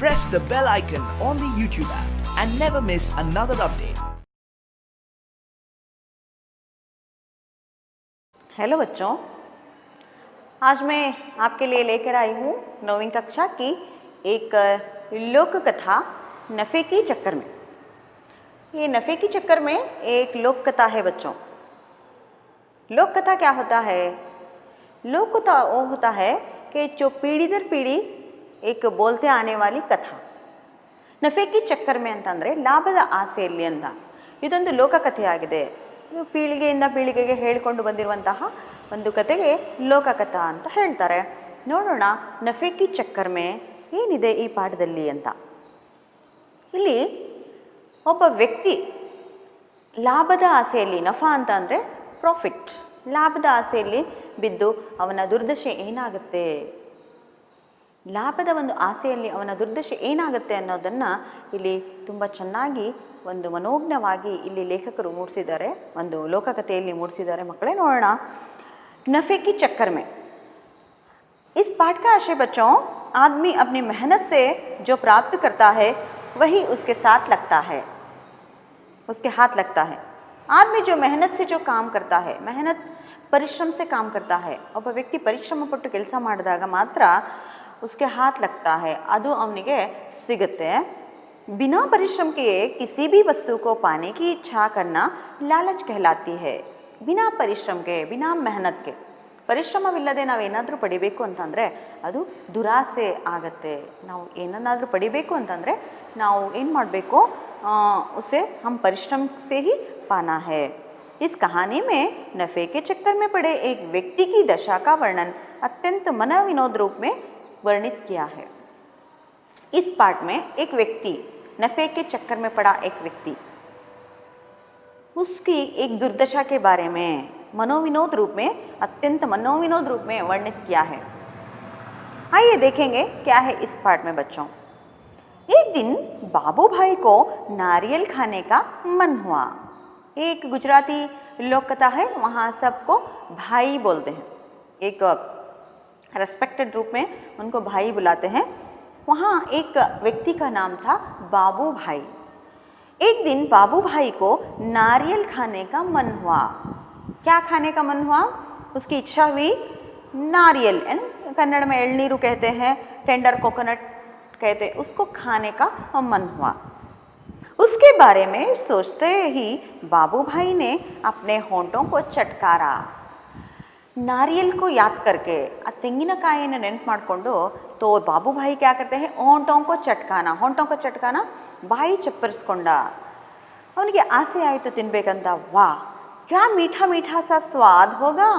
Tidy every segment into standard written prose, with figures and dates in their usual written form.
press the bell icon on the YouTube app and never miss another update. Hello बच्चों, आज मैं आपके लिए लेकर आई हूँ 9वीं कक्षा की एक लोक कथा नफ़े की चक्कर में। ये नफ़े की चक्कर में एक लोक कथा है बच्चों। लोक कथा क्या होता है? लोक कथा वो होता है कि जो पीढ़ी दर पीढ़ी एक बोलते आने वाली कथा। ನಫೆ ಕಿ ಚಕ್ಕರ್ ಮೇ ಅಂತಂದರೆ ಲಾಭದ ಆಸೆಯಲ್ಲಿ ಅಂತ ಇದೊಂದು ಲೋಕಕಥೆಯಾಗಿದೆ. ಇದು ಪೀಳಿಗೆಯಿಂದ ಪೀಳಿಗೆಗೆ ಹೇಳಿಕೊಂಡು ಬಂದಿರುವಂತಹ ಒಂದು ಕಥೆಗೆ ಲೋಕಕಥಾ ಅಂತ ಹೇಳ್ತಾರೆ. ನೋಡೋಣ ನಫೆ ಕಿ ಚಕ್ಕರ್ ಮೇ ಏನಿದೆ ಈ ಪಾಠದಲ್ಲಿ ಅಂತ. ಇಲ್ಲಿ ಒಬ್ಬ ವ್ಯಕ್ತಿ ಲಾಭದ ಆಸೆಯಲ್ಲಿ, ನಫಾ ಅಂತ ಅಂದರೆ ಪ್ರಾಫಿಟ್, ಲಾಭದ ಆಸೆಯಲ್ಲಿ ಬಿದ್ದು ಅವನ ದುರ್ದಶೆ ಏನಾಗುತ್ತೆ, ಲಾಭದ ಒಂದು ಆಸೆಯಲ್ಲಿ ಅವನ ದುರ್ದಶೆ ಏನಾಗುತ್ತೆ ಅನ್ನೋದನ್ನು ಇಲ್ಲಿ ತುಂಬ ಚೆನ್ನಾಗಿ ಒಂದು ಮನೋಜ್ಞವಾಗಿ ಇಲ್ಲಿ ಲೇಖಕರು ಮೂಡಿಸಿದ್ದಾರೆ, ಒಂದು ಲೋಕಕಥೆಯಲ್ಲಿ ಮೂಡಿಸಿದ್ದಾರೆ. ಮಕ್ಕಳೇ ನೋಡೋಣ. नफ़े की चक्कर में इस पाठ का आशय बच्चों, आदमी अपनी मेहनत से जो प्राप्त करता है वही उसके साथ लगता है, उसके हाथ लगता है. आदमी जो मेहनत से जो काम करता है, मेहनत ಪರಿಶ್ರಮ से काम करता है, ಒಬ್ಬ ವ್ಯಕ್ತಿ ಪರಿಶ್ರಮ ಪಟ್ಟು ಕೆಲಸ ಮಾಡಿದಾಗ ಮಾತ್ರ उसके हाथ लगता है, ಅದು ಅವನಿಗೆ ಸಿಗುತ್ತೆ. बिना परिश्रम किए किसी भी वस्तु को पाने की इच्छा करना लालच कहलाती है. बिना परिश्रम के, बिना मेहनत के, ಪರಿಶ್ರಮವಿಲ್ಲದೆ ನಾವೇನಾದರೂ ಪಡಿಬೇಕು ಅಂತಂದರೆ ಅದು ದುರಾಸೆ ಆಗುತ್ತೆ. ನಾವು ಏನನ್ನಾದರೂ ಪಡಿಬೇಕು ಅಂತಂದರೆ ನಾವು ಏನು ಮಾಡಬೇಕು, उसे हम परिश्रम से ही पाना है. इस कहानी में नफ़े के चक्कर में पड़े एक व्यक्ति की दशा का वर्णन अत्यंत मनोविनोद रूप में वर्णित किया है. इस पाठ में एक व्यक्ति, नफ़े के चक्कर में पड़ा एक व्यक्ति, उसकी एक दुर्दशा के बारे में मनोविनोद रूप में, अत्यंत मनोविनोद रूप में वर्णित किया है. आइए देखेंगे क्या है इस पाठ में बच्चों. एक दिन बाबू भाई को नारियल खाने का मन हुआ. एक गुजराती लोक कथा है, वहाँ सबको भाई बोलते हैं, एक रेस्पेक्टेड रूप में उनको भाई बुलाते हैं. वहाँ एक व्यक्ति का नाम था बाबू भाई. एक दिन बाबू भाई को नारियल खाने का मन हुआ. क्या खाने का मन हुआ? उसकी इच्छा हुई नारियल, कन्नड़ में एलनीरू कहते हैं, टेंडर कोकोनट कहते हैं, उसको खाने का मन हुआ. उसके बारे में सोचते ही बाबू भाई ने अपने होंठों को चटकारा. नारियल को याद करके, आ ತೆಂಗಿನಕಾಯಿಯನ್ನು ನೆನಪು ಮಾಡಿಕೊಂಡು तो बाबू भाई क्या करते हैं, होंठों को चटकाना, होंठों को चटकाना, ಬಾಯಿ ಚಪ್ಪರಿಸ್ಕೊಂಡ. ಅವನಿಗೆ ಆಸೆ ಆಯಿತು ತಿನ್ನಬೇಕಂತ. वाह क्या मीठा मीठा सा स्वाद होगा.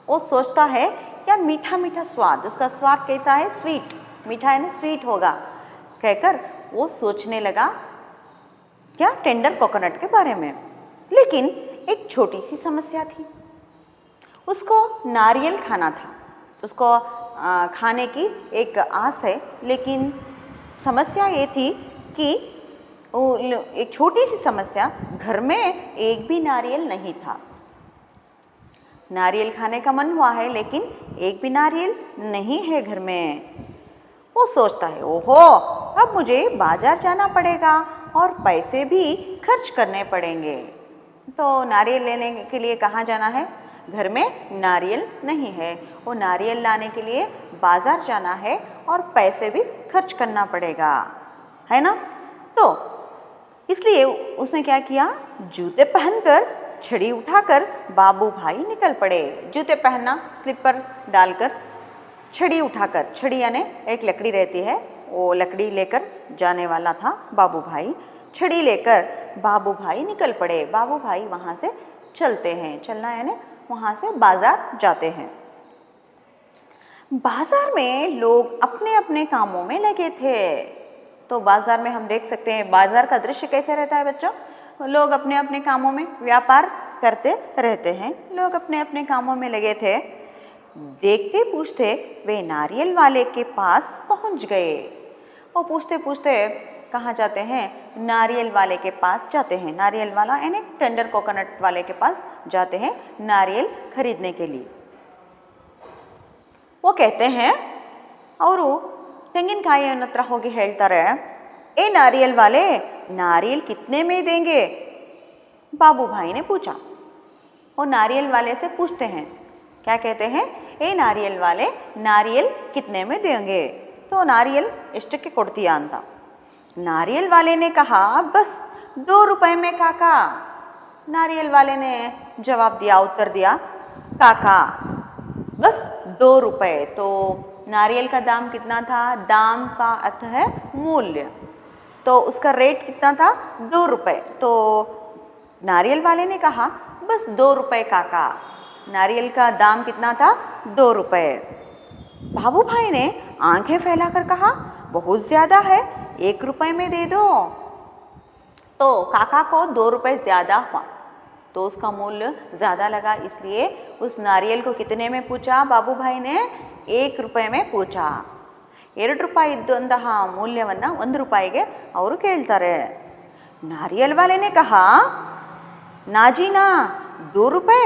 वो सोचता है क्या मीठा मीठा स्वाद, उसका स्वाद कैसा है, स्वीट, मीठा है ना, स्वीट होगा कहकर वो सोचने लगा क्या, टेंडर कोकोनट के बारे में. लेकिन एक छोटी सी समस्या थी. उसको नारियल खाना था, उसको खाने की एक आस है, लेकिन समस्या ये थी कि एक छोटी सी समस्या, घर में एक भी नारियल नहीं था. नारियल खाने का मन हुआ है लेकिन एक भी नारियल नहीं है घर में. वो सोचता है ओहो, अब मुझे बाजार जाना पड़ेगा और पैसे भी खर्च करने पड़ेंगे. तो नारियल लेने के लिए कहाँ जाना है? घर में नारियल नहीं है, वो नारियल लाने के लिए बाज़ार जाना है और पैसे भी खर्च करना पड़ेगा, है ना. तो इसलिए उसने क्या किया, जूते पहनकर, छड़ी उठाकर बाबू भाई निकल पड़े. जूते पहनना, स्लीपर डालकर, छड़ी उठाकर, छड़ी यानी एक लकड़ी रहती है, वो लकड़ी लेकर जाने वाला था बाबू भाई. छड़ी लेकर बाबू भाई निकल पड़े. बाबू भाई वहाँ से चलते हैं, चलना यानी वहाँ से बाज़ार जाते हैं. बाज़ार में लोग अपने अपने कामों में लगे थे. तो बाज़ार में हम देख सकते हैं बाज़ार का दृश्य कैसे रहता है बच्चों. लोग अपने अपने कामों में व्यापार करते रहते हैं, लोग अपने अपने कामों में लगे थे. देखते पूछते वे नारियल वाले के पास पहुंच गए. वो पूछते पूछते कहाँ जाते हैं, नारियल वाले के पास जाते हैं. नारियल वाला यानी टेंडर कोकोनट वाले के पास जाते हैं नारियल खरीदने के लिए. वो कहते हैं और ತೆಂಗಿನಕಾಯಿಯನ್ನ ಹತ್ರ ಹೋಗಿ ಹೇಳ್ತಾರೆ, ए नारियल वाले, नारियल कितने में देंगे? बाबू भाई ने पूछा। वो नारियल वाले से पूछते हैं, क्या कहते हैं? ए नारियल वाले, नारियल कितने में देंगे? तो नारियल ಎಷ್ಟಕ್ಕೆ ಕೊಡ್ತೀಯಾ ಅಂತ. नारियल वाले ने कहा, बस 2 रुपए में काका. नारियल वाले ने जवाब दिया, उत्तर दिया, काका बस 2 रुपए. तो नारियल का दाम कितना था? दाम का अर्थ है मूल्य, तो उसका रेट कितना था? 2 रुपए. तो नारियल वाले ने कहा, बस 2 रुपए काका. नारियल का दाम कितना था? 2 रुपए. बाबू भाई ने आंखें फैलाकर कहा, बहुत ज़्यादा है, 1 रुपए में दे दो. तो काका को 2 रुपए ज़्यादा हुआ, तो उसका मूल्य ज़्यादा लगा, इसलिए उस नारियल को कितने में पूछा? बाबू भाई ने 1 रुपए में पूछा. 2 ರೂಪಾಯಿ ಇದ್ದಂತಹ ಮೂಲ್ಯವನ್ನು 1 ರೂಪಾಯಿಗೆ ಅವರು ಕೇಳ್ತಾರೆ. नारियल वाले ने कहा, ना जी ना, 2 रुपए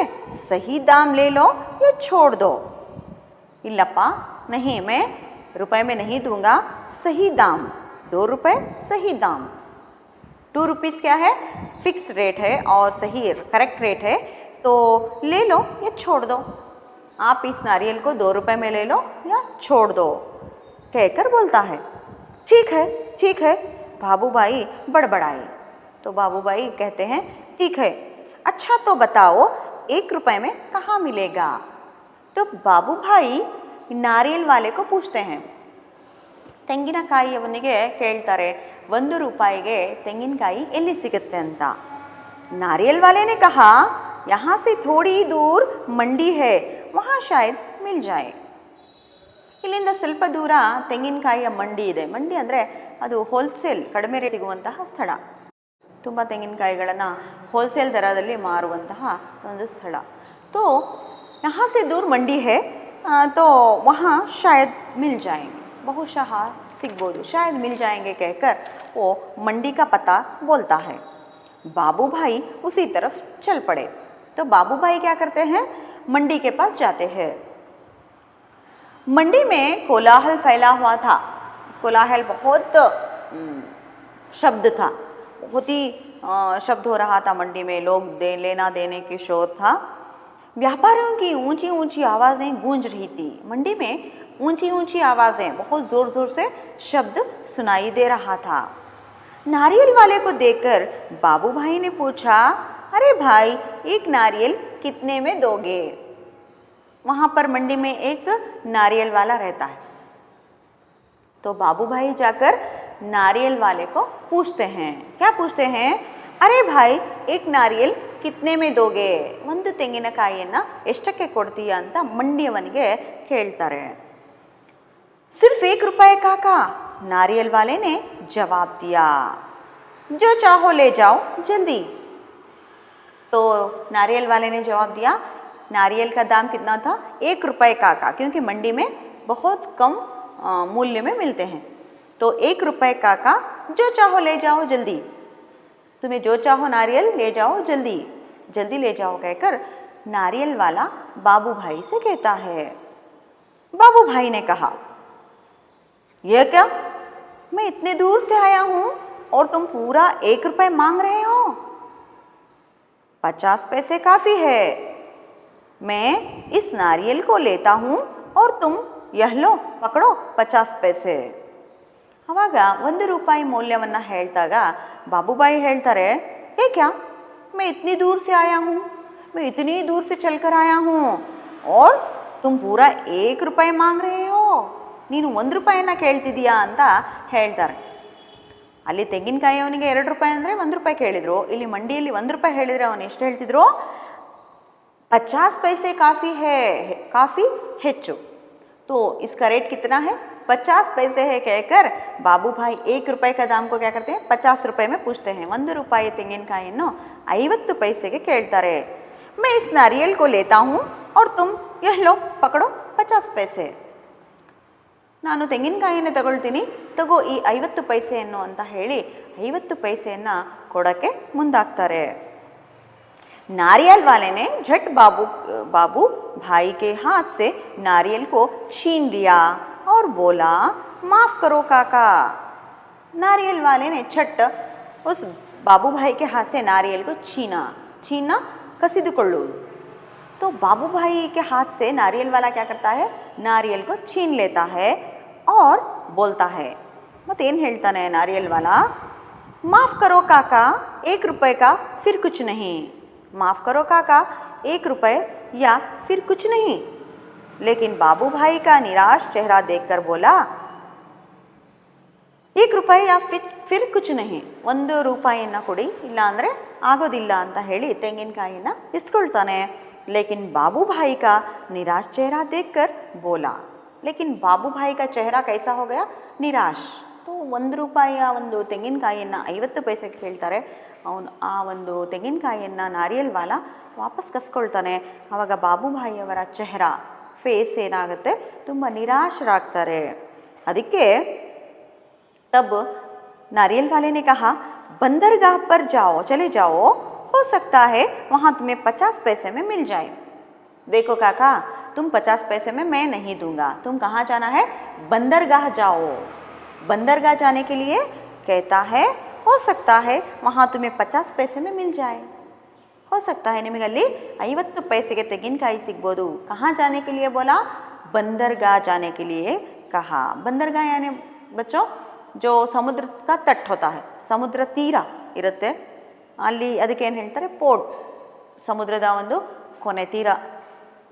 सही दाम ले लो या छोड़ दो. इल्लप्पा नहीं, मैं रुपए में नहीं दूंगा, सही दाम, 2 रुपए सही दाम. 2 रुपीज़ क्या है? फिक्स रेट है और सही करेक्ट रेट है, तो ले लो या छोड़ दो. आप इस नारियल को 2 रुपए में ले लो या छोड़ दो कहकर बोलता है. ठीक है, ठीक है, बाबू भाई बड़बड़ाए. तो बाबू भाई कहते हैं, ठीक है, अच्छा तो बताओ 1 रुपए में कहाँ मिलेगा? तो बाबू भाई नारियल वाले को पूछते हैं. ತೆಂಗಿನಕಾಯಿಯವನಿಗೆ ಕೇಳ್ತಾರೆ, 1 ರೂಪಾಯಿಗೆ ತೆಂಗಿನಕಾಯಿ ಎಲ್ಲಿ ಸಿಗುತ್ತೆ ಅಂತ. नारियल वाले ने कहा, यहाँ से थोड़ी दूर मंडी है, वहाँ शायद मिल जाए. ಇಲ್ಲಿಂದ ಸ್ವಲ್ಪ ದೂರ ತೆಂಗಿನಕಾಯಿಯ ಮಂಡಿ ಇದೆ. ಮಂಡಿ ಅಂದರೆ ಅದು ಹೋಲ್ಸೇಲ್, ಕಡಿಮೆ ರೇಟ್ ಸಿಗುವಂತಹ ಸ್ಥಳ. ತುಂಬ ತೆಂಗಿನಕಾಯಿಗಳನ್ನು ಹೋಲ್ಸೇಲ್ ದರದಲ್ಲಿ ಮಾರುವಂತಹ ಒಂದು ಸ್ಥಳ. तो यहाँ से दूर मंडी है, तो वहाँ शायद मिल जाएंगे, ಬಹುಶಃ ಸಿಗ್ಬೋದು, शायद मिल जाएंगे कहकर वो मंडी का पता बोलता है. बाबू भाई उसी तरफ चल पड़े. तो बाबू भाई क्या करते हैं? मंडी के पास जाते हैं. मंडी में कोलाहल फैला हुआ था. कोलाहल बहुत शब्द था, बहुत ही शब्द हो रहा था मंडी में. लोग लेना देने की शोर था. व्यापारियों की ऊंची ऊंची आवाज़ें गूंज रही थी. मंडी में ऊंची ऊंची आवाज़ें, बहुत ज़ोर ज़ोर से शब्द सुनाई दे रहा था. नारियल वाले को देखकर बाबू भाई ने पूछा, अरे भाई, 1 नारियल कितने में दोगे? वहाँ पर मंडी में एक नारियल वाला रहता है. तो बाबू भाई जाकर नारियल वाले को पूछते हैं. क्या पूछते हैं? अरे भाई, 1 नारियल कितने में दोगे? 1 ತೆಂಗಿನಕಾಯಿಯನ್ನು ಎಷ್ಟಕ್ಕೆ ಕೊಡ್ತೀಯಾ ಅಂತ ಮಂಡಿಯವನಿಗೆ ಕೇಳ್ತಾರೆ. सिर्फ 1 रुपए काका, नारियल वाले ने जवाब दिया. जो चाहो ले जाओ जल्दी. तो नारियल वाले ने जवाब दिया, नारियल का दाम कितना था? 1 रुपए काका, क्योंकि मंडी में बहुत कम मूल्य में मिलते हैं. तो 1 रुपए काका, जो चाहो ले जाओ जल्दी. तुम्हें जो चाहो नारियल ले जाओ जल्दी, जल्दी ले जाओ कहकर नारियल वाला बाबू भाई से कहता है. बाबू भाई ने कहा, यह क्या? मैं इतने दूर से आया हूँ और तुम पूरा 1 रुपए मांग रहे हो? 50 पैसे काफ़ी है. मैं इस नारियल को लेता हूँ और तुम यह लो, पकड़ो 50 पैसे. ಆವಾಗ 1 ರೂಪಾಯಿ ಮೌಲ್ಯವನ್ನು ಹೇಳ್ತಾಗ ಬಾಬುಬಾಯಿ ಹೇಳ್ತಾರೆ, ಏ ಕ್ಯಾ, मैं इतनी दूर से आया हूँ, मैं इतनी दूर से चलकर आया हूँ और तुम पूरा 1 रुपए मांग रहे हो. ನೀನು 1 ರೂಪಾಯಿನ ಕೇಳ್ತಿದ್ದೀಯಾ ಅಂತ ಹೇಳ್ತಾರೆ. ಅಲ್ಲಿ ತೆಂಗಿನಕಾಯಿ ಅವನಿಗೆ 2 ರೂಪಾಯಿ ಅಂದರೆ 1 ರೂಪಾಯಿ ಕೇಳಿದರು. ಇಲ್ಲಿ ಮಂಡಿಯಲ್ಲಿ 1 ರೂಪಾಯಿ ಹೇಳಿದರೆ ಅವನು ಎಷ್ಟು ಹೇಳ್ತಿದ್ರು? 50 पैसे काफ़ी है, काफ़ी ಹೆಚ್ಚು. तो इसका रेट कितना है? 50 पैसे है कहकर बाबू भाई 1 रुपए का दाम को क्या करते हैं? 50 रुपए में पूछते हैं. 1 ರೂಪಾಯಿ ತೆಂಗಿನಕಾಯಿಯನ್ನು 50 पैसेಗೆ ಕೇಳ್ತಾರೆ. मैं इस नारियल को लेता हूँ और तुम यह लो, पकड़ो 50 पैसे. ನಾನು ತೆಂಗಿನಕಾಯಿಯನ್ನು ತಗೊಳ್ತೀನಿ, ತಗೋ ಈ 50 ಪೈಸೆಯನ್ನು ಅಂತ ಹೇಳಿ 50 ಪೈಸೆಯನ್ನು ಕೊಡೋಕ್ಕೆ ಮುಂದಾಗ್ತಾರೆ. नारियल वाले ने झट बाबू भाई के हाथ से नारियल को छीन लिया और बोला, माफ़ करो काका। नारियल वाले ने छट उस बाबू भाई के हाथ से नारियल को छीना कसिದುಕೊಳ್ಳುವುದು। तो बाबू भाई के हाथ से नारियल वाला क्या करता है, नारियल को छीन लेता है और बोलता है, मತ್ತೇನು ಹೇಳ್ತಾನೆ नारियल वाला, माफ़ करो काका 1 रुपए का फिर कुछ नहीं। माफ़ करो काका 1 रुपए या फिर कुछ नहीं। लेकिन बाबू भाई का निराश चेहरा देखकर बोला, 1 रुपए या फिर कुछ नहीं, 1 ರೂಪಾಯಿಯನ್ನು ಕೊಡಿ ಇಲ್ಲ ಅಂದರೆ ಆಗೋದಿಲ್ಲ ಅಂತ ಹೇಳಿ ತೆಂಗಿನಕಾಯಿನ ಇಸ್ಕೊಳ್ತಾನೆ। लेकिन बाबू भाई का निराश चेहरा देखकर बोला, लेकिन बाबू भाई का चेहरा कैसा हो गया, निराश। तो 1 ರೂಪಾಯಿಯ ಒಂದು ತೆಂಗಿನಕಾಯಿಯನ್ನು 50 ಪೈಸೆಗೆ ಹೇಳ್ತಾರೆ, ಅವನು ಆ ಒಂದು ತೆಂಗಿನಕಾಯಿಯನ್ನು ನಾರಿಯಲ್ ವಾಲ ವಾಪಸ್ ಕಸ್ಕೊಳ್ತಾನೆ। ಆವಾಗ ಬಾಬು ಭಾಯಿಯವರ ಚೆಹರಾ ಫೇಸ್ ಏನಾಗುತ್ತೆ, ತುಂಬ ನಿರಾಶರಾಗ್ತಾರೆ। ಅದಕ್ಕೆ तब नारियल वाले ने कहा, बंदरगाह पर जाओ, चले जाओ, हो सकता है वहाँ तुम्हें 50 पैसे में मिल जाए। देखो काका, तुम 50 पैसे में मैं नहीं दूंगा, तुम कहाँ जाना है, बंदरगाह जाओ। बंदरगाह जाने के लिए कहता है, हो सकता है वहाँ तुम्हें 50 पैसे में मिल जाए। हो सकता है ನಿಮಗಲ್ಲಿ 50 पैसे ತೆಂಗಿನಕಾಯಿ ಸಿಗ್ಬೋದು। कहाँ जाने के लिए बोला, बंदरगाह जाने के लिए कहा। बंदरगाह यानी बच्चों जो समुद्र का तट होता है, ಸಮುದ್ರ ತೀರ ಇರುತ್ತೆ ಅಲ್ಲಿ, ಅದಕ್ಕೆ ಏನು ಹೇಳ್ತಾರೆ, ಪೋರ್ಟ್, ಸಮುದ್ರದ ಒಂದು ಕೊನೆ ತೀರ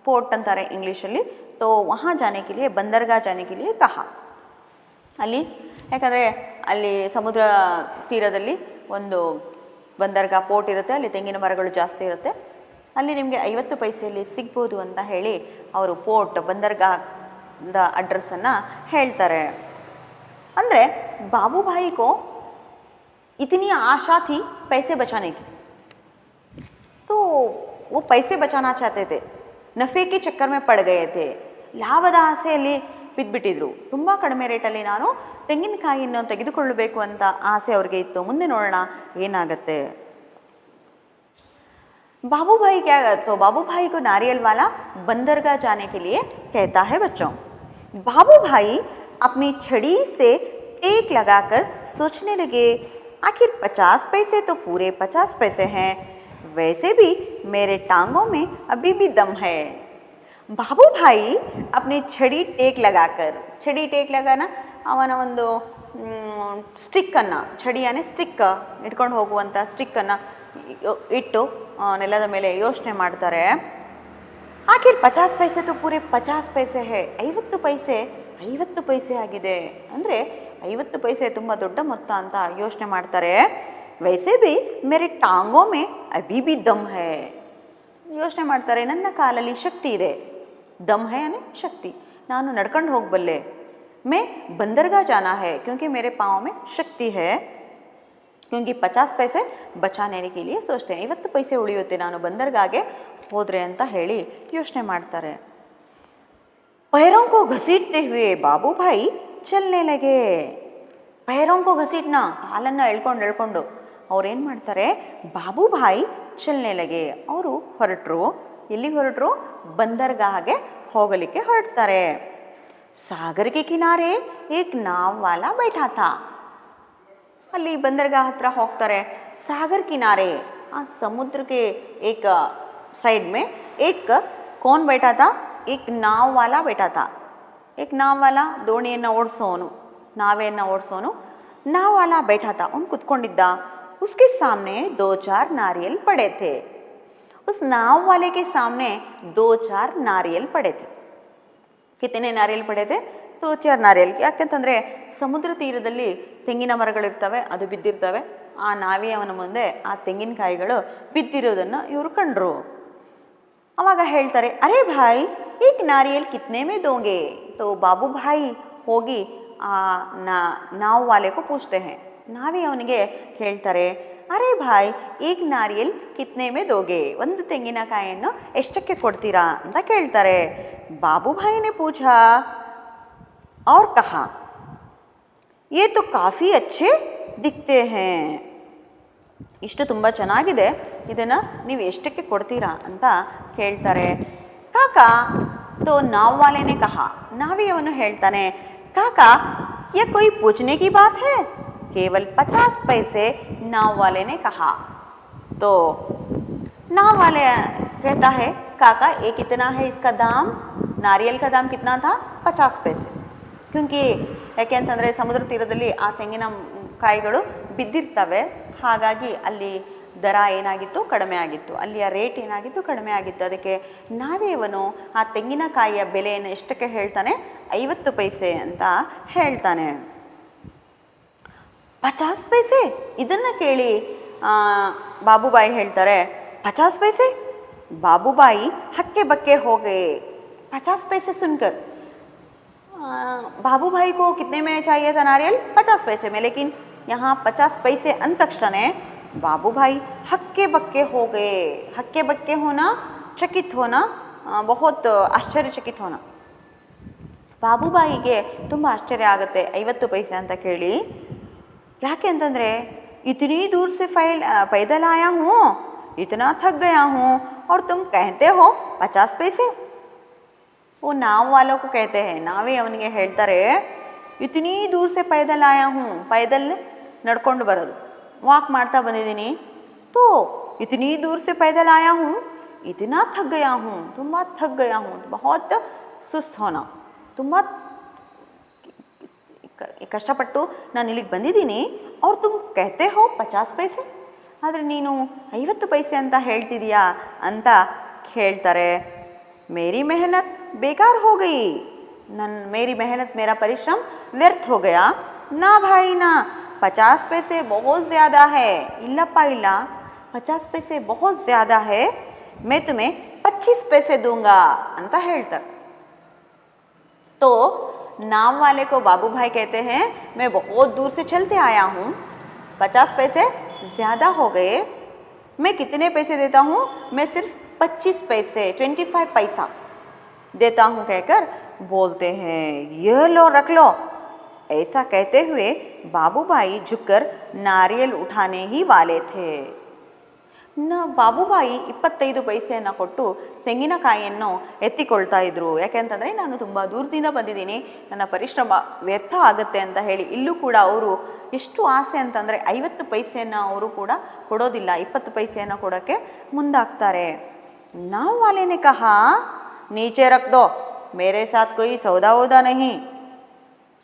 ಪೋರ್ಟ್ ಅಂತಾರೆ ಇಂಗ್ಲೀಷಲ್ಲಿ। तो वहाँ जाने के लिए बंदरगाह जाने के लिए कहा। ಅಲ್ಲಿ ಯಾಕಂದರೆ ಅಲ್ಲಿ ಸಮುದ್ರ ತೀರದಲ್ಲಿ ಒಂದು ಬಂದರ್ಗಾ ಪೋರ್ಟ್ ಇರುತ್ತೆ, ಅಲ್ಲಿ ತೆಂಗಿನ ಮರಗಳು ಜಾಸ್ತಿ ಇರುತ್ತೆ, ಅಲ್ಲಿ ನಿಮಗೆ 50 ಪೈಸೆಯಲ್ಲಿ ಸಿಗ್ಬೋದು ಅಂತ ಹೇಳಿ ಅವರು ಪೋರ್ಟ್ ಬಂದರ್ಗಾದ ಅಡ್ರೆಸ್ಸನ್ನು ಹೇಳ್ತಾರೆ। ಅಂದರೆ बाबू भाई को इतनी आशा थी पैसे बचाने की, तो वो पैसे बचाना चाहते थे, नफ़े के चक्कर में पड़ गए थे, ಲಾಭದ ಆಸೆಯಲ್ಲಿ ಬಿದ್ದುಬಿಟ್ಟಿದ್ರು। ತುಂಬ ಕಡಿಮೆ ರೇಟಲ್ಲಿ ನಾನು ತೆಂಗಿನಕಾಯಿಯನ್ನು ತೆಗೆದುಕೊಳ್ಳಬೇಕು ಅಂತ ಆಸೆ ಅವ್ರಿಗೆ ಇತ್ತು, ಮುಂದೆ ನೋಡೋಣ ಏನಾಗುತ್ತೆ। बाबू भाई क्या, तो बाबू भाई को नारियल वाला बंदरगाह जाने के लिए कहता है। बच्चों, बाबू भाई अपनी छड़ी से टेक लगाकर सोचने लगे, आखिर 50 पैसे तो पूरे 50 पैसे हैं, वैसे भी मेरे टांगों में अभी भी दम है। बाबू भाई अपनी छड़ी टेक लगाकर, छड़ी टेक लगाना ಅವನ ಒಂದು ಸ್ಟಿಕ್ಕನ್ನು, छड़ियाने ಸ್ಟಿಕ್ ಇಟ್ಕೊಂಡು ಹೋಗುವಂಥ ಸ್ಟಿಕ್ಕನ್ನು ಇಟ್ಟು ನೆಲದ ಮೇಲೆ ಯೋಚನೆ ಮಾಡ್ತಾರೆ। आखिर 50 पैसे तो पूरे 50 पैसे है, 50 पैसे ಆಗಿದೆ, ಅಂದರೆ 50 पैसे ತುಂಬ ದೊಡ್ಡ ಮೊತ್ತ ಅಂತ ಯೋಚನೆ ಮಾಡ್ತಾರೆ। वैसे भी मेरे टांगों में अभी भी दम है, ಯೋಚನೆ ಮಾಡ್ತಾರೆ, ನನ್ನ ಕಾಲಲ್ಲಿ ಶಕ್ತಿ ಇದೆ, दम है यानी शक्ति, ನಾನು ನಡ್ಕೊಂಡು ಹೋಗಬಲ್ಲೆ। मैं बंदरगाह जाना है क्योंकि मेरे पाँव में शक्ति है, क्योंकि 50 पैसे बचाने के लिए सोचते हैं, 50 पैसे ಉಳಿಯುತ್ತೆ ನಾನು ಬಂದರ್ಗಾಗೆ ಹೋದರೆ ಅಂತ ಹೇಳಿ ಯೋಚನೆ ಮಾಡ್ತಾರೆ। पैरों को घसीटते हुए बाबू भाई चलने लगे। पैरों को घसीटना, ಕಾಲನ್ನು ಎಳ್ಕೊಂಡು ಅವ್ರೇನು ಮಾಡ್ತಾರೆ, ಬಾಬು ಭಾಯಿ ಚಲನೆ ಲಗೆ, ಅವರು ಹೊರಟರು। ಎಲ್ಲಿಗೆ ಹೊರಟರು, ಬಂದರ್ಗಾಹಗೆ ಹೋಗಲಿಕ್ಕೆ ಹೊರಡ್ತಾರೆ। सागर के किनारे एक नाव वाला बैठा था, ಅಲ್ಲಿ ಬಂದರ್ಗಾಹ ಹತ್ರ ಹೋಗ್ತಾರೆ। सागर किनारे, समुद्र के एक साइड में एक कौन बैठा था, एक नाव वाला बैठा था। एक नाव वाला ದೋಣಿಯನ್ನು ಓಡಿಸೋನು, ನಾವೆಯನ್ನು ಓಡಿಸೋನು, नाव वाला बैठा था, उन कुत्ಕೊಂಡಿದ್ದ। उसके सामने 2-4 नारियल पड़े थे। उस नाव वाले के सामने 2-4 नारियल पड़े थे। कितने नारियल पड़े थे, 2-4 नारियल। ಯಾಕೆಂತಂದರೆ ಸಮುದ್ರ ತೀರದಲ್ಲಿ ತೆಂಗಿನ ಮರಗಳಿರ್ತವೆ, ಅದು ಬಿದ್ದಿರ್ತವೆ, ಆ ನಾವಿಯವನ ಮುಂದೆ ಆ ತೆಂಗಿನಕಾಯಿಗಳು ಬಿದ್ದಿರೋದನ್ನು ಇವರು ಕಂಡ್ರು। ಆವಾಗ ಹೇಳ್ತಾರೆ, ಅರೆ ಭಾಯ್ ಏಕ್ ನಾರಿಯಲ್ ಕಿತ್ನೆ ಮೇ ದೋಂಗೆ। तो बाबू भाई ಹೋಗಿ ಆ ನಾವ್ ವಾಲೆ ಕೋ ಪೂछते हैं, ನಾವಿಯವನಿಗೆ ಹೇಳ್ತಾರೆ, ಅರೆ ಭಾಯ್ ಏಕ್ ನಾರಿಯಲ್ ಕಿತ್ನೆ ಮೇ ದೋಗೆ, ಒಂದು ತೆಂಗಿನಕಾಯಿಯನ್ನು ಎಷ್ಟಕ್ಕೆ ಕೊಡ್ತೀರಾ ಅಂತ ಕೇಳ್ತಾರೆ। बाबू भाई ने पूछा और कहा, ये तो काफ़ी अच्छे दिखते हैं, ಇಷ್ಟು ತುಂಬ ಚೆನ್ನಾಗಿದೆ, ಇದನ್ನು ನೀವು ಎಷ್ಟಕ್ಕೆ ಕೊಡ್ತೀರಾ ಅಂತ ಕೇಳ್ತಾರೆ। ಕಾಕಾ, तो नाव वाले ने कहा, ನಾವಿಯವನು ಹೇಳ್ತಾನೆ, ಕಾಕಾ यह कोई पूछने की बात है, केवल 50 पैसे नाव वाले ने कहा। तो नाव वाले कहता है, काका ये कितना है इसका दाम? नारियल का दाम कितना था? 50 पैसे। क्योंकि ಯಾಕೆ ಅಂತಂದರೆ ಸಮುದ್ರ ತೀರದಲ್ಲಿ ಆ ತೆಂಗಿನ ಕಾಯಿಗಳು ಬಿದ್ದಿರ್ತವೆ, ಹಾಗಾಗಿ ಅಲ್ಲಿ ದರ ಏನಾಗಿತ್ತು? ಕಡಿಮೆ ಆಗಿತ್ತು. ಅಲ್ಲಿಯ ರೇಟ್ ಏನಾಗಿತ್ತು? ಕಡಿಮೆ ಆಗಿತ್ತು. ಅದಕ್ಕೆ ನಾವೇವನು ಆ ತೆಂಗಿನಕಾಯಿಯ ಬೆಲೆಯನ್ನು ಎಷ್ಟಕ್ಕೆ ಹೇಳ್ತಾನೆ? 50 ಪೈಸೆ ಅಂತ ಹೇಳ್ತಾನೆ. 50 ಪೈಸೆ ಇದನ್ನು ಕೇಳಿ ಬಾಬುಬಾಯಿ ಹೇಳ್ತಾರೆ, 50 पैसे? बाबूबाई हक्के बक्के हो गए 50 पैसे सुनकर। बाबूभाई को कितने में चाहिए था नारियल? 50 पैसे में, लेकिन यहाँ 50 पैसे अंत तक्षण बाबूभाई हक्के बक्के हो गए। हक्के बक्के होना, चकित होना, बहुत ಆಶ್ಚರ್ಯಚಕಿತ ಹೋನ. ಬಾಬುಬಾಯಿಗೆ ತುಂಬ ಆಶ್ಚರ್ಯ ಆಗುತ್ತೆ 50 पैसे ಅಂತ ಕೇಳಿ. ಯಾಕೆ ಅಂತಂದರೆ इतनी दूर से पैदल आया हूँ, इतना थक गया हूँ और तुम कहते हो 50 पैसे। वो नाव वालों को कहते हैं, ನಾವೇ ಅವನಿಗೆ ಹೇಳ್ತಾರೆ, इतनी दूर से पैदल आया हूँ, पैदल ನಡ್ಕೊಂಡು ಬರೋದು, ವಾಕ್ ಮಾಡ್ತಾ ಬಂದಿದ್ದೀನಿ. तो इतनी दूर से पैदल आया हूँ, इतना थक गया हूँ, ತುಂಬ थक गया हूँ, बहुत ಸುಸ್ತು ಹೋನ, ತುಂಬ ಕಷ್ಟಪಟ್ಟು ನಾನು ಇಲ್ಲಿಗೆ ಬಂದಿದ್ದೀನಿ. ಅವ್ರು ತುಮ್ कहते हो 50 पैसे, ಆದರೆ ನೀನು 50 पैसे ಅಂತ ಹೇಳ್ತಿದೀಯಾ ಅಂತ ಹೇಳ್ತಾರೆ. मेरी मेहनत बेकार हो गई, मेरी मेहनत मेरा परिश्रम व्यर्थ हो गया. ना भाई ना, 50 पैसे बहुत ज़्यादा है. इल्लप्पा ಇಲ್ಲ, 50 पैसे बहुत ज़्यादा है, मैं तुम्हें 25 पैसे दूंगा ಅಂತ ಹೇಳ್ತಾರೆ. तो नाव वाले को बाबू भाई कहते हैं, मैं बहुत दूर से चलते आया हूँ, 50 पैसे ज़्यादा हो गए, मैं कितने पैसे देता हूँ? मैं सिर्फ 25 पैसे 25 पैसा देता हूँ कहकर बोलते हैं. ये लो रख लो. ऐसा कहते हुए बाबूभाई झुककर नारियल उठाने ही वाले थे. ಬಾಬುಬಾಯಿ 25 ಪೈಸೆಯನ್ನು ಕೊಟ್ಟು ತೆಂಗಿನಕಾಯಿಯನ್ನು ಎತ್ತಿಕೊಳ್ತಾ ಇದ್ರು. ಯಾಕೆಂತಂದರೆ ನಾನು ತುಂಬ ದೂರದಿಂದ ಬಂದಿದ್ದೀನಿ, ನನ್ನ ಪರಿಶ್ರಮ ವ್ಯರ್ಥ ಆಗುತ್ತೆ ಅಂತ ಹೇಳಿ. ಇಲ್ಲೂ ಕೂಡ ಅವರು ಎಷ್ಟು ಆಸೆ ಅಂತಂದರೆ 50 ಪೈಸೆಯನ್ನು ಅವರು ಕೂಡ ಕೊಡೋದಿಲ್ಲ, 20 ಪೈಸೆಯನ್ನು ಕೊಡೋಕ್ಕೆ ಮುಂದಾಗ್ತಾರೆ. नाव वाले ने कहा, नीचे रख दो, मेरे साथ कोई सौदा वौदा नहीं,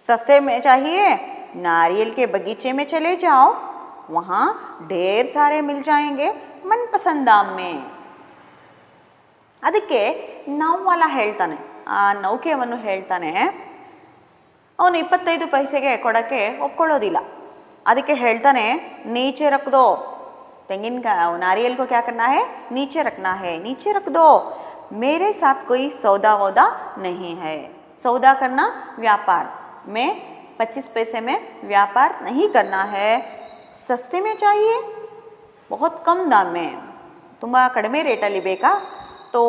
सस्ते में चाहिए नारियल के बगीचे में चले जाओ, वहाँ ढेर सारे मिल जाएंगे मनपसंद दाम में. ಅದಕ್ಕೆ ನಾವ್ವಾಲ ಹೇಳ್ತಾನೆ, ಆ ನೌಕೆಯನ್ನು ಹೇಳ್ತಾನೆ, ಅವನು 25 ಪೈಸೆಗೆ ಕೊಡೋಕ್ಕೆ ಒಪ್ಕೊಳ್ಳೋದಿಲ್ಲ. ಅದಕ್ಕೆ ಹೇಳ್ತಾನೆ, नीचे रख दो, ತೆಂಗಿನಕಾಯಿ नारियल को क्या करना है? नीचे रखना है, नीचे रख दो, मेरे साथ कोई सौदा वौदा नहीं है. सौदा करना व्यापार में 25 पैसे में व्यापार नहीं करना है, सस्ते में चाहिए, बहुत कम दाम में, ತುಂಬ ಕಡಿಮೆ ರೇಟಲ್ಲಿ ಬೇಕಾ? तो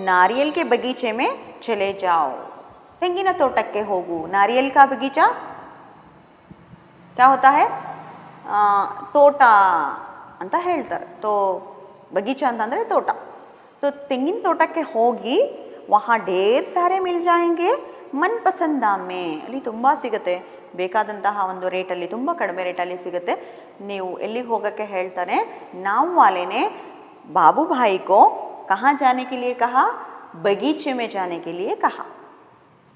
नारियल के बगीचे में चले जाओ, ತೆಂಗಿನ ತೋಟಕ್ಕೆ ಹೋಗು. नारियल का बगीचा क्या होता है? ತೋಟ ಅಂತ ಹೇಳ್ತಾರೆ. तो बगीचा ಅಂತಂದರೆ ತೋಟ. तो ತೆಂಗಿನ ತೋಟಕ್ಕೆ ಹೋಗಿ, वहाँ ढेर सारे मिल जाएंगे मनपसंद दाम में, ಅಲ್ಲಿ ತುಂಬ ಸಿಗುತ್ತೆ, ಬೇಕಾದಂತಹ ಒಂದು ರೇಟಲ್ಲಿ, ತುಂಬ ಕಡಿಮೆ ರೇಟಲ್ಲಿ ಸಿಗುತ್ತೆ. ನೀವು ಎಲ್ಲಿಗೆ ಹೋಗೋಕ್ಕೆ ಹೇಳ್ತಾನೆ? नाव वाले ने बाबू भाई को कहाँ जाने के लिए कहा? बगीचे में जाने के लिए कहा.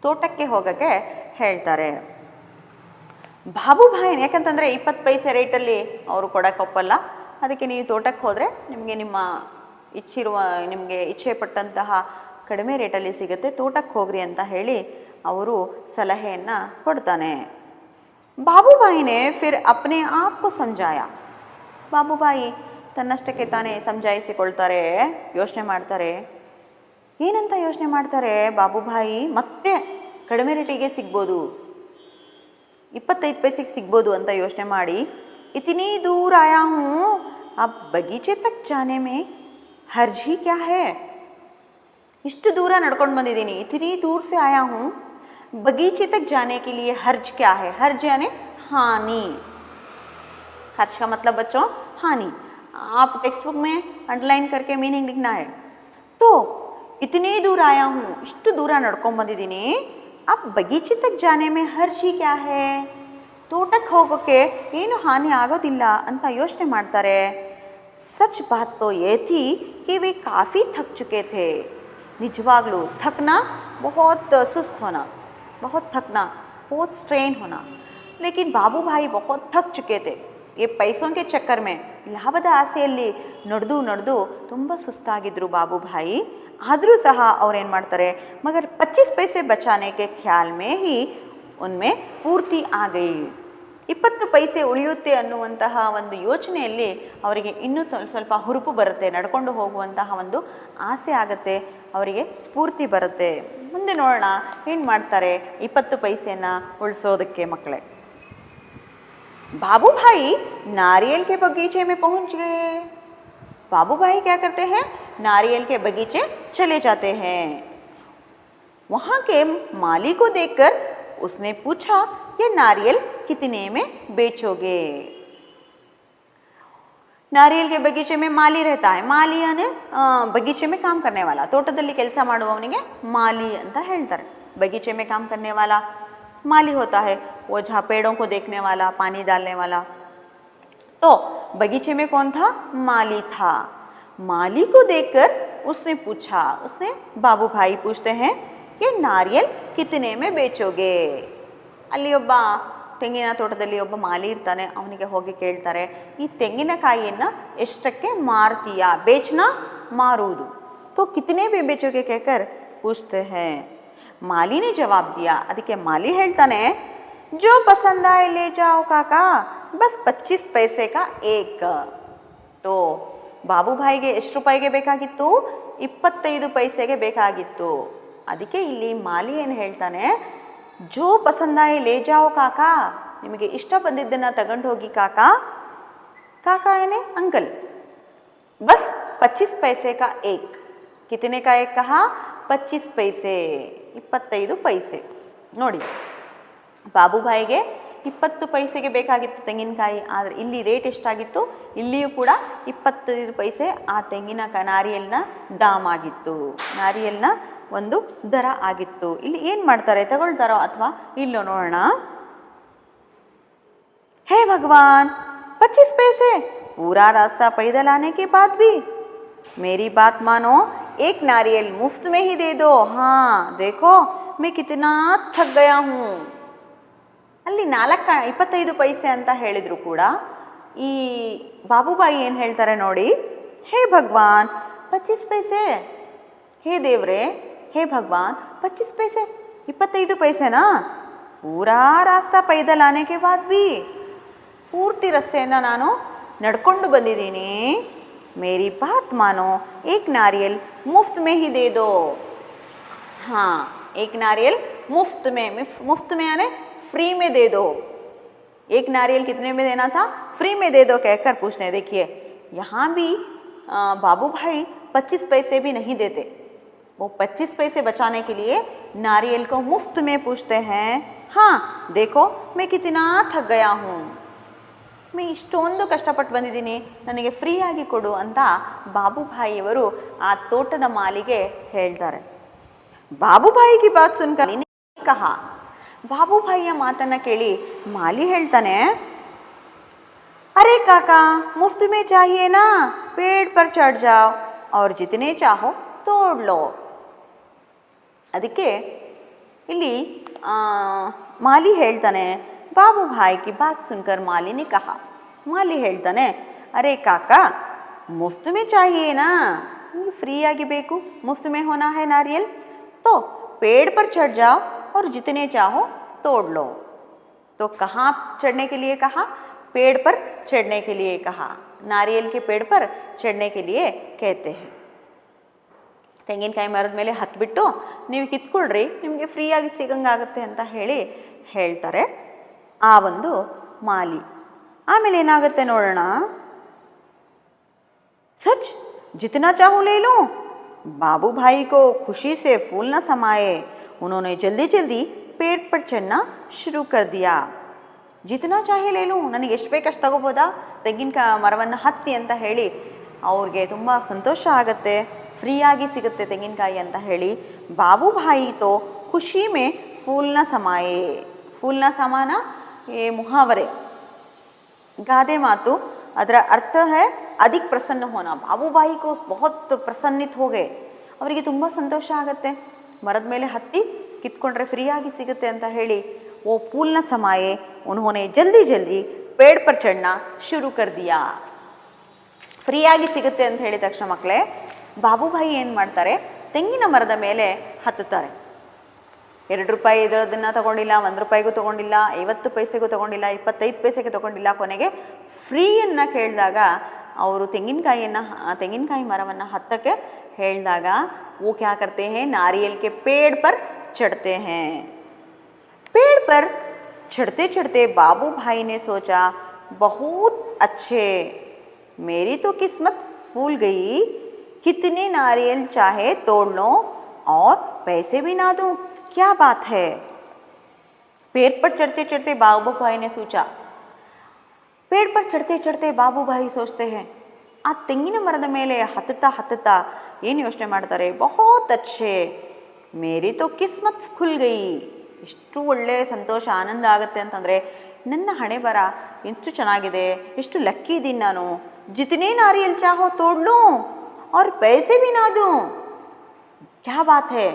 ತೋಟಕ್ಕೆ ಹೋಗೋಕ್ಕೆ ಹೇಳ್ತಾರೆ. ಬಾಬುಭಾಯಿ ಯಾಕಂತಂದರೆ 20 ಪೈಸೆ ರೇಟಲ್ಲಿ ಅವರು ಕೊಡೋಕ್ಕೆ ಒಪ್ಪಲ್ಲ. ಅದಕ್ಕೆ ನೀವು ತೋಟಕ್ಕೆ ಹೋದರೆ ನಿಮಗೆ ಇಚ್ಛೆ ಪಟ್ಟಂತಹ ಕಡಿಮೆ ರೇಟಲ್ಲಿ ಸಿಗುತ್ತೆ, ತೋಟಕ್ಕೆ ಹೋಗ್ರಿ ಅಂತ ಹೇಳಿ ಅವರು ಸಲಹೆಯನ್ನು ಕೊಡ್ತಾನೆ. ಬಾಬುಭಾಯಿ ने फिर अपने आप को समझाया. ಬಾಬುಭಾಯಿ ತನ್ನಷ್ಟಕ್ಕೆ ತಾನೇ ಸಮಜಾಯಿಸಿಕೊಳ್ತಾರೆ, ಯೋಚನೆ ಮಾಡ್ತಾರೆ. ಏನಂತ ಯೋಚನೆ ಮಾಡ್ತಾರೆ ಬಾಬುಭಾಯಿ? ಮತ್ತೆ ಕಡಿಮೆ ರೇಟಿಗೆ ಸಿಗ್ಬೋದು, 25 पैसे ಸಿಗ್ಬೋದು ಅಂತ ಯೋಚನೆ ಮಾಡಿ, इतनी दूर आया हूँ, अब बगीचे तक जाने में हर्ज ही क्या है? इಷ್ಟು ದೂರ ನಡ್ಕೊಂಡು ಬಂದಿದ್ದೀನಿ, इतनी दूर से आया हूँ, बगीचे तक जाने के लिए हर्ज क्या है? हर्ज यानी हानि. हर्ज का मतलब बच्चों हानि. आप टेक्स्ट बुक में अंडरलाइन करके मीनिंग लिखना है. तो इतनी दूर आया हूँ, ಇಷ್ಟು ದೂರ ನಡ್ಕೊಂಡು ಬಂದಿದ್ದೀನಿ, अब बगीचे तक जाने में हर्जी क्या है, ತೋಟಕ್ಕೆ ಹೋಗೋಕ್ಕೆ ಏನು ಹಾನಿ ಆಗೋದಿಲ್ಲ ಅಂತ ಯೋಚನೆ ಮಾಡ್ತಾರೆ. सच बात तो ये थी कि वे काफ़ी थक चुके थे. निजवाग्लू थकना, बहुत सुस्त होना, बहुत थकना, बहुत स्ट्रेन होना. लेकिन बाबू भाई बहुत थक चुके थे. ये पैसों के चक्कर में ಲಾಭದ ಆಸೆಯಲ್ಲಿ ನಡೆದು ತುಂಬ ಸುಸ್ತಾಗಿದ್ದರು ಬಾಬು ಭಾಯಿ. ಆದರೂ ಸಹ ಅವ್ರೇನು ಮಾಡ್ತಾರೆ, ಮಗರ್ 25 पैसे बचाने के ख्याल में ही उनमें पूर्ति आ गई. 20 ಪೈಸೆ ಉಳಿಯುತ್ತೆ ಅನ್ನುವಂತಹ ಒಂದು ಯೋಚನೆಯಲ್ಲಿ ಅವರಿಗೆ ಇನ್ನೂ ಸ್ವಲ್ಪ ಹುರುಪು ಬರುತ್ತೆ, ನಡ್ಕೊಂಡು ಹೋಗುವಂತಹ ಒಂದು ಆಸೆ ಆಗುತ್ತೆ, ಅವರಿಗೆ ಸ್ಫೂರ್ತಿ ಬರುತ್ತೆ. ಮುಂದೆ ನೋಡೋಣ ಏನು ಮಾಡ್ತಾರೆ 20 ಪೈಸೆಯನ್ನು ಉಳಿಸೋದಕ್ಕೆ ಮಕ್ಕಳೇ. बाबू भाई नारियल के बगीचे में पहुंच गए. बाबू भाई क्या करते हैं, नारियल के बगीचे चले जाते हैं. वहाँ के माली को देखकर उसने पूछा, ये नारियल कितने में बेचोगे. नारियल के बगीचे में माली रहता है. माली यानी बगीचे में काम करने वाला, ತೋಟದಲ್ಲಿ ಕೆಲಸ ಮಾಡುವವನಿಗೆ ಮಾಲಿ ಅಂತ ಹೇಳ್ತಾರೆ. बगीचे में काम करने वाला माली होता है, वो जहाँ पेड़ों को देखने वाला, पानी डालने वाला. तो बगीचे में कौन था, माली था. माली को देखकर उसने पूछा, उसने बाबू भाई पूछते हैं, ये नारियल कितने में बेचोगे. ಅಲ್ಲಿ ಒಬ್ಬ ತೆಂಗಿನ ತೋಟದಲ್ಲಿ ಒಬ್ಬ ಮಾಲಿ ಇರ್ತಾನೆ, ಅವನಿಗೆ ಹೋಗಿ ಕೇಳ್ತಾರೆ, ಈ ತೆಂಗಿನಕಾಯಿಯನ್ನು ಎಷ್ಟಕ್ಕೆ ಮಾರ್ತೀಯಾ, ಬೇಚನಾ ಮಾರುವುದು. तो कितने में बेचोगे कहकर पूछते हैं. माली ने जवाब दिया. ಅದಕ್ಕೆ ಮಾಲಿ ಹೇಳ್ತಾನೆ, जो पसंद आए ले जाओ काका, बस 25 पैसे का एक. तो ಬಾಬು ಭಾಯಿಗೆ ಎಷ್ಟು ರೂಪಾಯಿಗೆ ಬೇಕಾಗಿತ್ತು, 25 ಪೈಸೆಗೆ ಬೇಕಾಗಿತ್ತು. ಅದಕ್ಕೆ ಇಲ್ಲಿ ಮಾಲಿ ಏನು ಹೇಳ್ತಾನೆ, जो पसंद आए ले जाओ काका, ನಿಮಗೆ ಇಷ್ಟ ಬಂದಿದ್ದನ್ನು ತಗೊಂಡು ಹೋಗಿ ಕಾಕಾ. ಕಾಕಾ ಏನೇ अंकल. बस 25 पैसे का एक. कितने का एक कहा, 25 पैसे, 25 ಪೈಸೆ. ನೋಡಿ, ಬಾಬು ಭಾಯಿಗೆ 20 ಪೈಸೆಗೆ ಬೇಕಾಗಿತ್ತು ತೆಂಗಿನಕಾಯಿ, ಆದರೆ ಇಲ್ಲಿ ರೇಟ್ ಎಷ್ಟಾಗಿತ್ತು, ಇಲ್ಲಿಯೂ ಕೂಡ 25 ಪೈಸೆ ಆ ತೆಂಗಿನ ನಾರಿಯಲ್ನ ದಾಮ್ ಆಗಿತ್ತು, ನಾರಿಯಲ್ನ ಒಂದು ದರ ಆಗಿತ್ತು. ಇಲ್ಲಿ ಏನು ಮಾಡ್ತಾರೆ, ತಗೊಳ್ತಾರೋ ಅಥವಾ ಇಲ್ಲೋ ನೋಡೋಣ. हे भगवान, 25 पैसे, पूरा रास्ता पैदल आने के बाद भी मेरी बात मानो, एक नारियल मुफ्त में ही दे दो. हाँ देखो मैं कितना थक गया हूँ. ಅಲ್ಲಿ 25 ಪೈಸೆ ಅಂತ ಹೇಳಿದ್ರು ಕೂಡ ಈ ಬಾಬುಬಾಯಿ ಏನು ಹೇಳ್ತಾರೆ ನೋಡಿ, ಹೇ ಭಗವಾನ್ 25 पैसे, ಹೇ ದೇವ್ರೆ, ಹೇ ಭಗವಾನ್ 25 पैसे, 25 ಪೈಸೆನಾ, ಪೂರಾ ರಾಸ್ತಾ ಪೈದಲ್ ಆನೆ ಕೆ ಬಾದ್ ಭಿ, ಪೂರ್ತಿ ರಸ್ತೆಯನ್ನು ನಾನು ನಡ್ಕೊಂಡು ಬಂದಿದ್ದೀನಿ. ಮೇರಿ ಬಾತ್ ಮಾನೋ, ಏಕ್ ನಾರಿಯಲ್ ಮುಫ್ತ್ ಮೇ ಹಿ ದೇ ದೋ. हाँ, एक नारियल मुफ्त में यानी फ्री में दे दो. एक नारियल कितने में देना था, फ्री में दे दो कहकर पूछते हैं. देखिए यहाँ भी बाबू भाई 25 पैसे भी नहीं देते. वो 25 पैसे बचाने के लिए नारियल को मुफ्त में पूछते हैं. हाँ देखो मैं कितना थक गया हूँ, मैं ಇಷ್ಟೊಂದು ಕಷ್ಟಪಟ್ಟು ಬಂದಿದ್ದೀನಿ, ನನಗೆ ಫ್ರೀಯಾಗಿ ಕೊಡು ಅಂತ ಬಾಬು ಭಾಯಿಯವರು ಆ ತೋಟದ ಮಾಲಿಗೆ ಹೇಳ್ತಾರೆ. ಬಾಬು ಭಾಯಿಗೆ ಬಾತ್ ಸುನ್ಕರ್ ಕಹಾ, ಬಾಬು ಭಾಯಿಯ ಮಾತನ್ನು ಕೇಳಿ ಮಾಲಿ ಹೇಳ್ತಾನೆ, ಅರೆ ಕಾಕಾ ಮುಫ್ತ್ ಮೇ ಚಾಹಿಯೇ ನಾ, ಪೇಡ್ ಪರ್ ಚढ़ जाओ और जितने चाहो तोड़ लो. ಅದಕ್ಕೆ ಇಲ್ಲಿ ಮಾಲಿ ಹೇಳ್ತಾನೆ, ಬಾಬು ಭಾಯಿ ಕಿ ಬಾತ್ ಸುನ್ಕರ್ ಮಾಲಿ ನೆ ಕಹಾ, ಮಾಲಿ ಹೇಳ್ತಾನೆ, ಅರೆ ಕಾಕಾ ಮುಫ್ತ್ ಮೇ ಚಾಹಿಯೇ ನಾ, ಫ್ರೀಯಾಗಿ ಬೇಕು, ಮುಫ್ತ್ ಮೇ ಹೋನಾ ಹೈ ನಾರಿಯಲ್, तो पेड़ पर चढ़ जाओ और जितने चाहो तोड़ लो. तो कहाँ चढ़ने के लिए कहा, पेड़ पर चढ़ने के लिए कहा. नारियल के पेड़ पर चढ़ने के लिए कहते हैं. ತೆಂಗಿನಕಾಯಿ ಮರದ ಮೇಲೆ ಹತ್ಬಿಟ್ಟು ನೀವು ಕಿತ್ಕೊಳ್ರಿ, ನಿಮಗೆ ಫ್ರೀಯಾಗಿ ಸಿಗಂಗಾಗುತ್ತೆ ಅಂತ ಹೇಳ್ತಾರೆ ಆ ಒಂದು ಮಾಲಿ. ಆಮೇಲೆ ಏನಾಗುತ್ತೆ ನೋಡೋಣ. ಸಚ್ ಜಿतना चाहूँ ले लूँ. बाबू भाई को खुशी से फूल न समाए, उन्होंने जल्दी जल्दी पेड़ पर चढ़ना शुरू कर दिया. जितना चाहे ले लूँ, ನನಗೆ ಎಷ್ಟು ಬೇಕಷ್ಟು ತಗೋಬೋದಾ, ತೆಂಗಿನಕಾಯಿ ಮರವನ್ನು ಹತ್ತಿ ಅಂತ ಹೇಳಿ ಅವ್ರಿಗೆ ತುಂಬ ಸಂತೋಷ ಆಗುತ್ತೆ, ಫ್ರೀಯಾಗಿ ಸಿಗುತ್ತೆ ತೆಂಗಿನಕಾಯಿ ಅಂತ ಹೇಳಿ ಬಾಬು ಭಾಯಿ ತೋ खुशी में फूल न समाये, फूल न समाना ये मुहावरे ಗಾದೆ ಮಾತು. ಅದರ ಅರ್ಥ है अधिक प्रसन्न होना. ಬಾಬುಭಾಯಿ को बहुत प्रसन्नित हो गए. ಅವರಿಗೆ ತುಂಬ ಸಂತೋಷ ಆಗುತ್ತೆ. ಮರದ ಮೇಲೆ ಹತ್ತಿ ಕಿತ್ಕೊಂಡ್ರೆ ಫ್ರೀಯಾಗಿ ಸಿಗುತ್ತೆ ಅಂತ ಹೇಳಿ वो फूल न समाये उन्होंने जल्दी जल्दी पेड़ पर चढ़ना शुरू कर दिया. ಫ್ರೀಯಾಗಿ ಸಿಗುತ್ತೆ ಅಂತ ಹೇಳಿದ ತಕ್ಷಣ ಮಕ್ಕಳೇ ಬಾಬುಭಾಯಿ ಏನು ಮಾಡ್ತಾರೆ, ತೆಂಗಿನ ಮರದ ಮೇಲೆ ಹತ್ತುತ್ತಾರೆ. 2 ರೂಪಾಯಿ ಇದರದನ್ನು ತಗೊಂಡಿಲ್ಲ, 1 ರೂಪಾಯಿಗೂ ತಗೊಂಡಿಲ್ಲ, 50 ಪೈಸೆಗೂ ತಗೊಂಡಿಲ್ಲ, 25 ಪೈಸೆಗೆ ತಗೊಂಡಿಲ್ಲ. ಕೊನೆಗೆ ಫ್ರೀಯನ್ನು ಕೇಳಿದಾಗ ಅವರು ತೆಂಗಿನಕಾಯಿ ಮರವನ್ನು ಹತ್ತಕ್ಕೆ ಹೇಳಿದಾಗ वो क्या करते हैं, नारियल के पेड़ पर चढ़ते हैं. पेड़ पर चढ़ते चढ़ते बाबू भाई ने सोचा बहुत अच्छे, मेरी तो किस्मत फूल गई, कितने नारियल चाहे तोड़ लो और पैसे भी ना दूं, क्या बात है. पेड़ पर चढ़ते चढ़ते बाबू भाई ने सोचा. पेड़ पर चढ़ते चढ़ते बाबू भाई सोचते हैं, आ ತೆಂಗಿನ ಮರದ ಮೇಲೆ ಹತ್ತುತ್ತಾ ಹತ್ತುತ್ತಾ ಏನು ಯೋಚನೆ ಮಾಡ್ತಾರೆ, ಬಹುತ್ ಅಚ್ಚೆ, ಮೇರಿ ತೋ ಕಿಸ್ಮತ್ ಖುಲ್ ಗೈ. ಎಷ್ಟು ಒಳ್ಳೆಯ ಸಂತೋಷ ಆನಂದ ಆಗುತ್ತೆ ಅಂತಂದರೆ ನನ್ನ ಹಣೆ ಬರ ಎಷ್ಟು ಚೆನ್ನಾಗಿದೆ, ಎಷ್ಟು ಲಕ್ಕಿ ಇದ್ದೀನಿ ನಾನು. ಜಿತನೇ ನಾರಿಯಲ್ ಚಾಹೋ ತೋಡ್ಲೂ ಅವ್ರ ಪೈಸೆ ಭೀ ನಾ ದೂಂ, ಕ್ಯಾ ಬಾತ್ ಹೇ,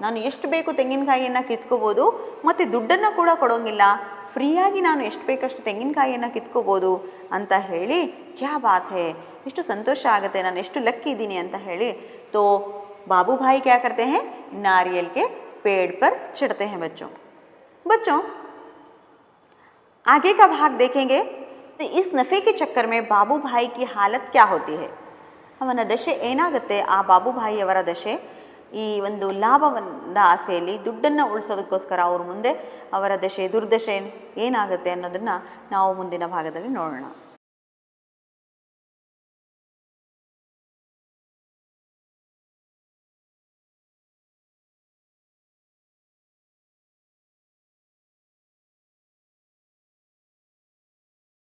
ನಾನು ಎಷ್ಟು ಬೇಕು ತೆಂಗಿನಕಾಯಿಯನ್ನು ಕಿತ್ಕೋಬೋದು ಮತ್ತು ದುಡ್ಡನ್ನು ಕೂಡ ಕೊಡೋಂಗಿಲ್ಲ, ಫ್ರೀಯಾಗಿ ನಾನು ಎಷ್ಟು ಬೇಕಷ್ಟು ತೆಂಗಿನಕಾಯಿಯನ್ನು ಕಿತ್ಕೋಬೋದು ಅಂತ ಹೇಳಿ ಕ್ಯಾ ಬಾತ್ ಹೇ, ಎಷ್ಟು ಸಂತೋಷ ಆಗುತ್ತೆ, ನಾನು ಎಷ್ಟು ಲಕ್ಕಿ ಇದ್ದೀನಿ ಅಂತ ಹೇಳಿ. तो बाबू भाई क्या करते हैं, नारियल के पेड़ पर चढ़ते हैं. बच्चों आगे का भाग देखेंगे तो इस नफ़े के चक्कर में बाबू भाई की हालत क्या होती है. ಅವನ ದಶೆ ಏನಾಗುತ್ತೆ, ಆ ಬಾಬು ಭಾಯಿಯವರ ದಶೆ ಈ ಒಂದು ಲಾಭದ ಆಸೆಯಲ್ಲಿ ದುಡ್ಡನ್ನು ಉಳಿಸೋದಕ್ಕೋಸ್ಕರ ಅವ್ರ ಮುಂದೆ ಅವರ ದಶೆ ದುರ್ದಶೆ ಏನಾಗುತ್ತೆ ಅನ್ನೋದನ್ನು ನಾವು ಮುಂದಿನ ಭಾಗದಲ್ಲಿ ನೋಡೋಣ.